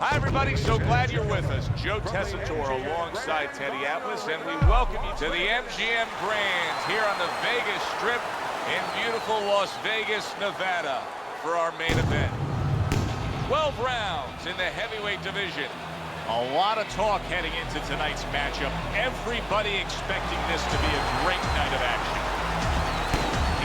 Hi, everybody. So glad you're with us. Joe Tessitore alongside Teddy Atlas, and we welcome you to the MGM Grand here on the Vegas Strip in beautiful Las Vegas, Nevada for our main event. 12 rounds in the heavyweight division. A lot of talk heading into tonight's matchup. Everybody expecting this to be a great night of action.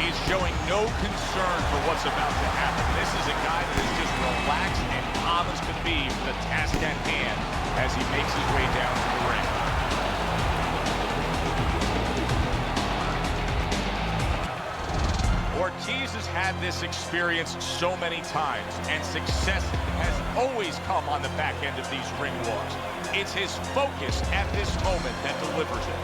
He's showing no concern for what's about to happen. This is a guy that is just relaxed and calm as can be for the task at hand as he makes his way down to the ring. Ortiz has had this experience so many times, and success has always come on the back end of these ring wars. It's his focus at this moment that delivers it.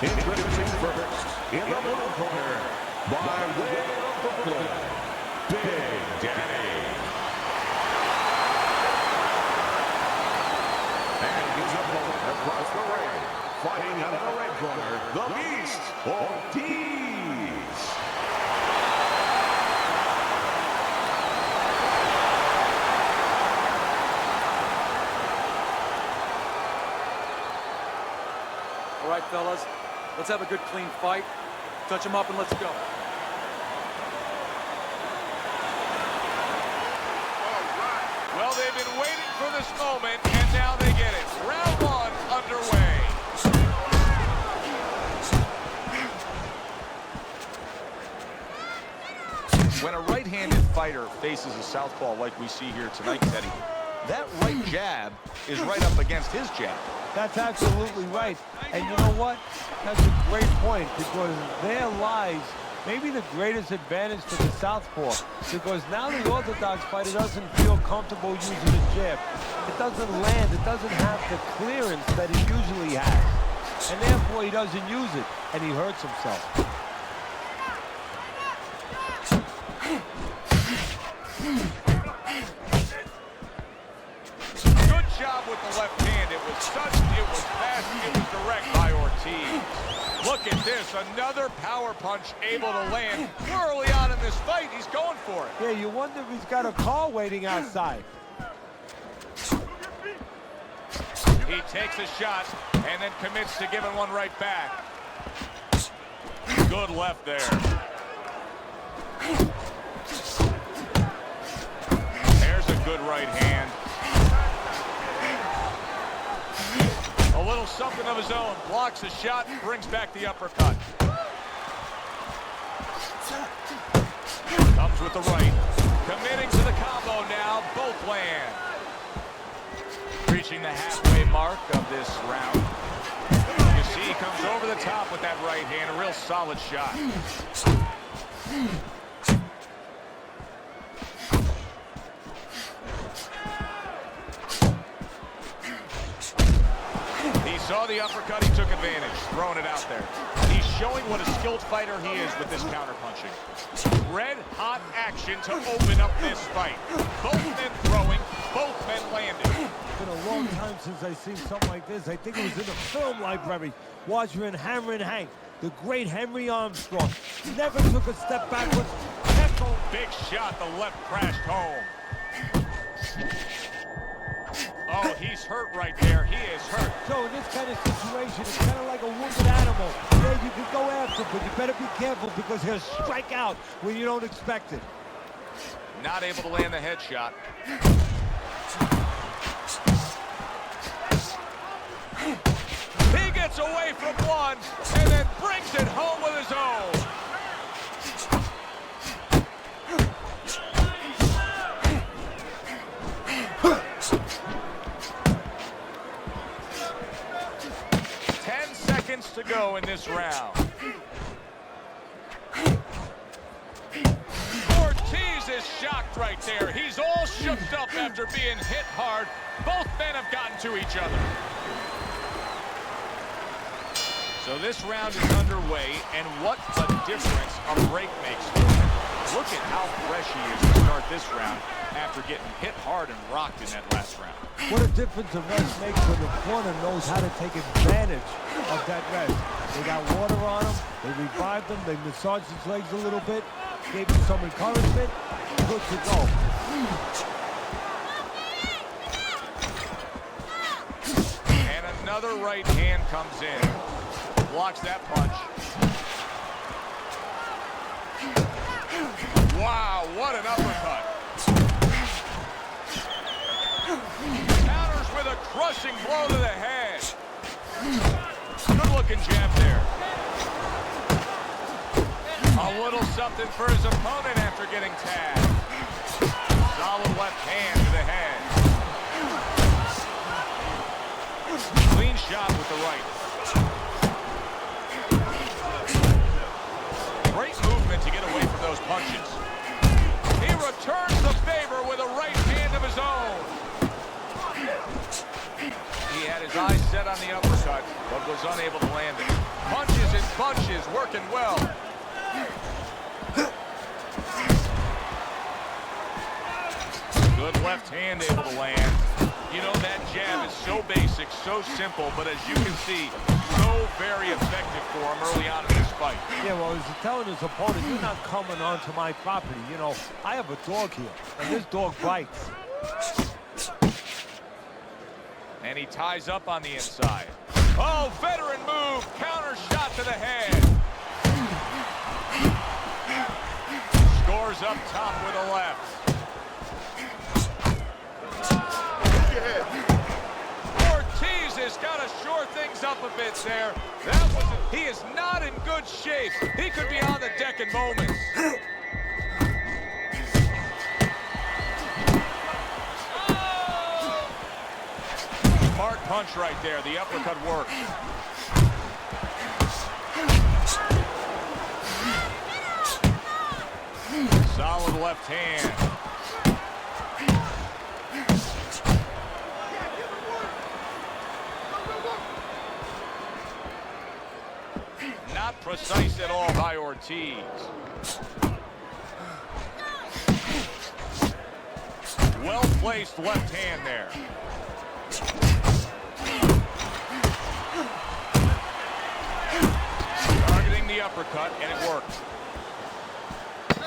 Introducing first, in the blue corner, by way of Brooklyn, Big Daddy. And his opponent across the ring, fighting out of the red corner, the Beast, Ortiz. All right, fellas. Let's have a good, clean fight. Touch him up and let's go. Well, they've been waiting for this moment, and now they get it. Round one underway. When a right-handed fighter faces a southpaw like we see here tonight, Teddy, that right jab is right up against his jab. That's absolutely right. And you know what? That's a great point, because there lies maybe the greatest advantage to the southpaw, because now the orthodox fighter doesn't feel comfortable using the jab. It doesn't land. It doesn't have the clearance that he usually has. And therefore, he doesn't use it, and he hurts himself. Good job with the left hand. It was sudden, it was fast, it was direct by Ortiz. Look at this, another power punch able to land. Early on in this fight, he's going for it. Yeah, you wonder if he's got a car waiting outside. He takes a shot and then commits to giving one right back. Good left there. There's a good right hand. A little something of his own. Blocks a shot, brings back the uppercut. Comes with the right. Committing to the combo now. Both land. Reaching the halfway mark of this round. You see he comes over the top with that right hand. A real solid shot. Saw the uppercut, he took advantage, throwing it out there. He's showing what a skilled fighter he is with this counterpunching. Red-hot action to open up this fight. Both men throwing, both men landing. It's been a long time since I've seen something like this. I think it was in the film library, watching Hammer and Hank, the great Henry Armstrong. Never took a step backwards. Big shot, the left crashed home. Oh, he's hurt right there. He is hurt. So in this kind of situation, it's kind of like a wounded animal. Yeah, you can go after, but you better be careful, because he'll strike out when you don't expect it. Not able to land the headshot. He gets away from one and then brings it home with his own. 10 seconds to go in this round. Ortiz is shocked right there. He's all shooked up after being hit hard. Both men have gotten to each other. So this round is underway, and what a difference a break makes. Look at how fresh he is to start this round after getting hit hard and rocked in that last round. What a difference a rest makes when the corner knows how to take advantage of that rest. They got water on him, they revived him, they massaged his legs a little bit, gave him some encouragement, good to go. And another right hand comes in. Blocks that punch. Wow, what an uppercut. Counters with a crushing blow to the head. Good looking jab there. A little something for his opponent after getting tagged. Solid left hand to the head. Clean shot with the right. Great movement to get away from those punches. He returns the favor with a right hand of his own. He had his eyes set on the uppercut, but was unable to land it. Punches and bunches, working well. Good left hand able to land. You know, that jab is so basic, so simple, but as you can see, so very effective for him early on in this fight. Yeah, well, he's telling his opponent, you're not coming onto my property. You know, I have a dog here, and this dog bites. And he ties up on the inside. Oh, veteran move, counter shot to the head. Scores up top with a left. Ortiz has got to shore things up a bit there. He is not in good shape. He could be on the deck in moments. Smart punch right there. The uppercut worked. Solid left hand. Not precise at all by Ortiz. Well-placed left hand there. Targeting the uppercut, and it worked.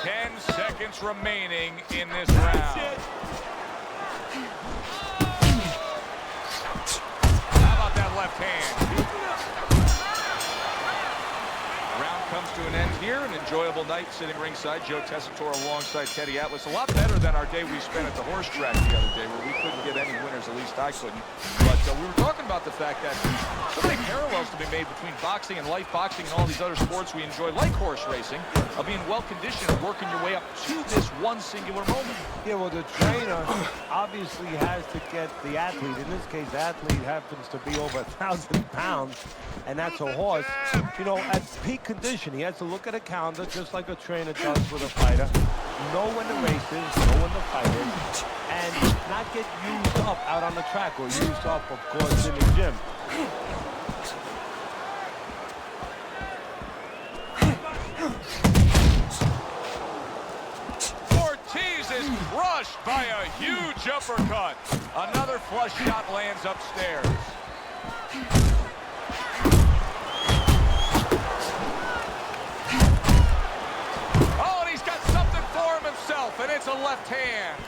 10 seconds remaining in this round. How about that left hand? Round comes to an end here. An enjoyable night sitting ringside. Joe Tessitore alongside Teddy Atlas. A lot better than our day we spent at the horse track the other day, where we couldn't get any winners. At least I couldn't. But we were talking about the fact that so many parallels to be made between boxing and life boxing and all these other sports we enjoy, like horse racing, of being well-conditioned and working your way up to this one singular moment. Yeah, well, the trainer obviously has to get the athlete. In this case, the athlete happens to be over 1,000 pounds, and that's a horse. You know, at peak condition, he has to look at a calendar just like a trainer does with a fighter, know when the race is, know when the fight is, and not get used up out on the track, or used up, of course, in the gym. Ortiz is crushed by a huge uppercut. Another flush shot lands upstairs. Oh, and he's got something for him himself, and it's a left hand.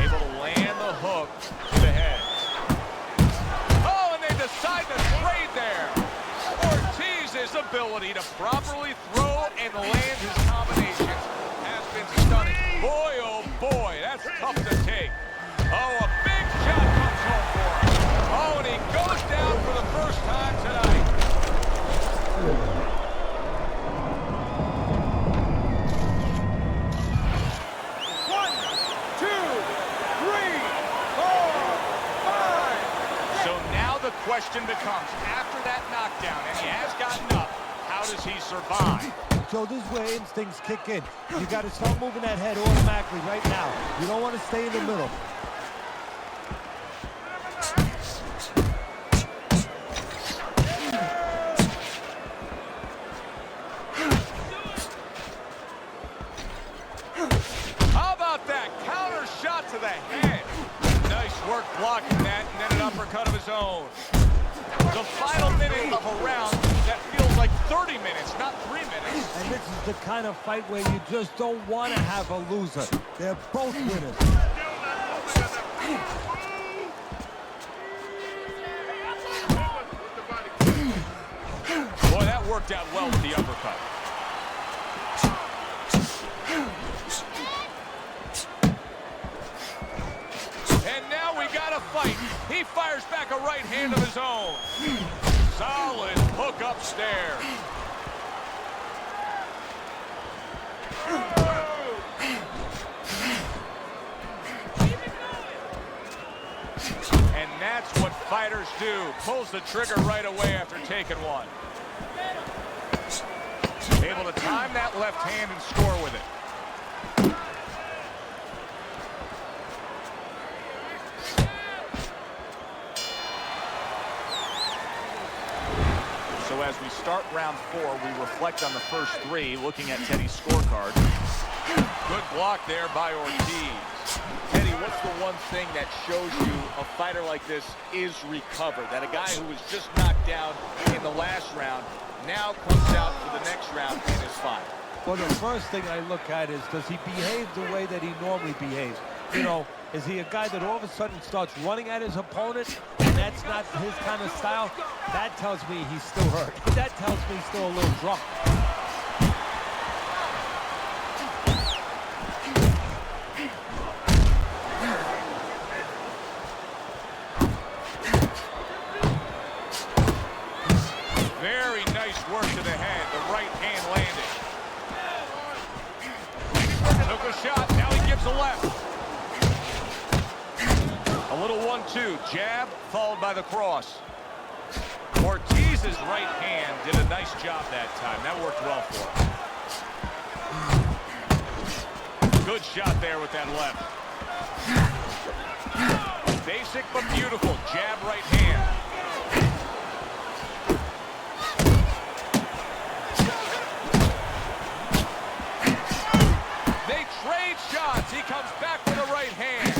Able to land the hook to the head. Oh, and they decide to trade there. Ortiz's ability to properly throw and land his combinations has been stunning. Boy, oh boy, that's tough to take. Oh, a big shot comes home for him. Oh, and he goes down for the first time tonight. Question becomes, after that knockdown, and he has gotten up, how does he survive? So this is where instincts kick in. You got to start moving that head automatically right now. You don't want to stay in the middle. the head. Nice work blocking that, and then an uppercut of his own. The final minute of a round that feels like 30 minutes, not 3 minutes. And this is the kind of fight where you just don't want to have a loser. They're both winners. Boy, that worked out well with the uppercut. And now we got a fight. He fires back a right hand of his own. Solid hook upstairs. And that's what fighters do. Pulls the trigger right away after taking one. Able to time that left hand and score with it. So as we start round 4, we reflect on the first 3, looking at Teddy's scorecard. Good block there by Ortiz. Teddy, what's the one thing that shows you a fighter like this is recovered? That a guy who was just knocked down in the last round now comes out for the next round and is fine. Well, the first thing I look at is, does he behave the way that he normally behaves? You know, is he a guy that all of a sudden starts running at his opponent, and that's not his kind of style? That tells me he's still hurt. That tells me he's still a little drunk. Very nice work to the head. The right hand landed. Took a shot. Now he gives a left. A little 1-2. Jab followed by the cross. Ortiz's right hand did a nice job that time. That worked well for him. Good shot there with that left. Basic but beautiful. Jab right hand. Shots. He comes back with a right hand.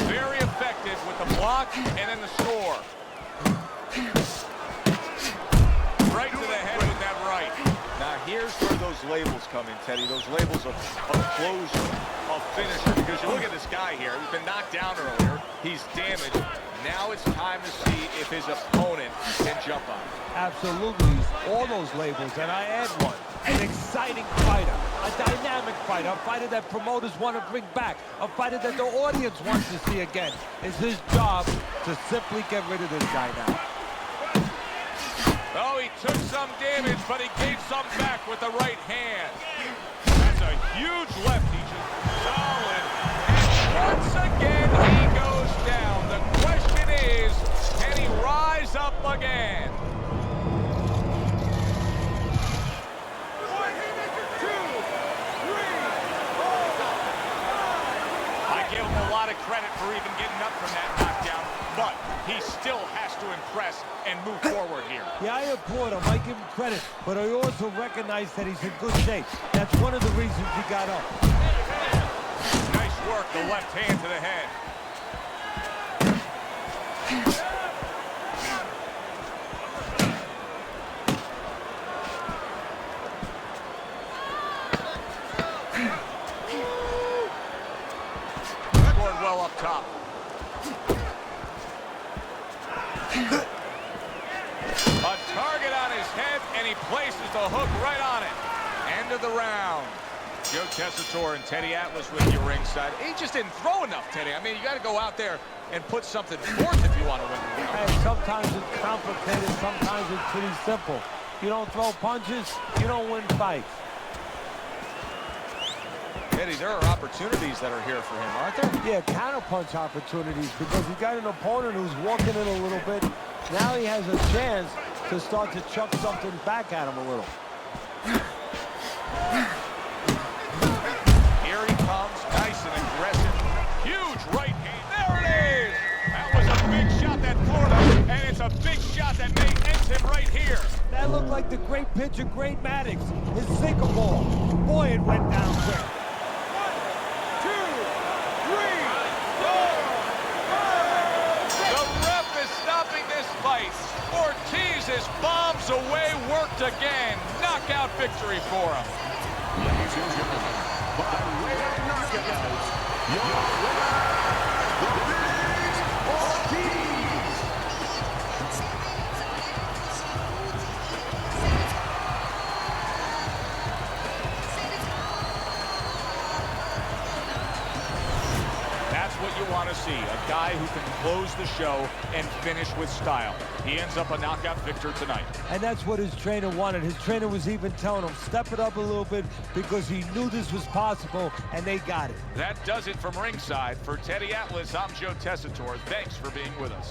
Very effective with the block and then the score. Right to the head with that right. Now here's where those labels come in, Teddy. Those labels of closure, of finisher. Because you look at this guy here, he's been knocked down earlier. He's damaged. Now it's time to see if his opponent can jump on him. Absolutely. All those labels, and I add one. An exciting fighter, a dynamic fighter, a fighter that promoters want to bring back, a fighter that the audience wants to see again. It's his job to simply get rid of this guy now. Oh, he took some damage, but he gave some back with the right hand. That's a huge left. He just solid. And once again, he goes down. The question is, can he rise up again? I give him a lot of credit for even getting up from that knockdown, but he still has to impress and move forward here. Yeah, I applaud him. I give him credit, but I also recognize that he's in good shape. That's one of the reasons he got up. Nice work, the left hand to the head. Scored well up top. A target on his head, and he places the hook right on it. End of the round. Joe Tessitore and Teddy Atlas with you ringside. He just didn't throw enough, Teddy. I mean, you got to go out there and put something forth if you want to win the round. And sometimes it's complicated, sometimes it's pretty simple. You don't throw punches, you don't win fights. Teddy, there are opportunities that are here for him, aren't there? Yeah, counterpunch opportunities, because he got an opponent who's walking in a little bit. Now he has a chance to start to chuck something back at him a little. Here he comes, nice and aggressive. Huge right hand. There it is. That was a big shot. that may end him right here. That looked like the great pitcher, Great Maddox. His sinker ball. Boy, it went down quick. 1, 2, 3, 4. The ref is stopping this fight. Ortiz is bombs away, worked again. Knockout victory for him. Ladies and gentlemen, by way of knockout, your winner, Luiz Ortiz. That's what you want to see, a guy who can close the show and finish with style. He ends up a knockout victor tonight. And that's what his trainer wanted. His trainer was even telling him, step it up a little bit, because he knew this was possible, and they got it. That does it from ringside. For Teddy Atlas, I'm Joe Tessitore. Thanks for being with us.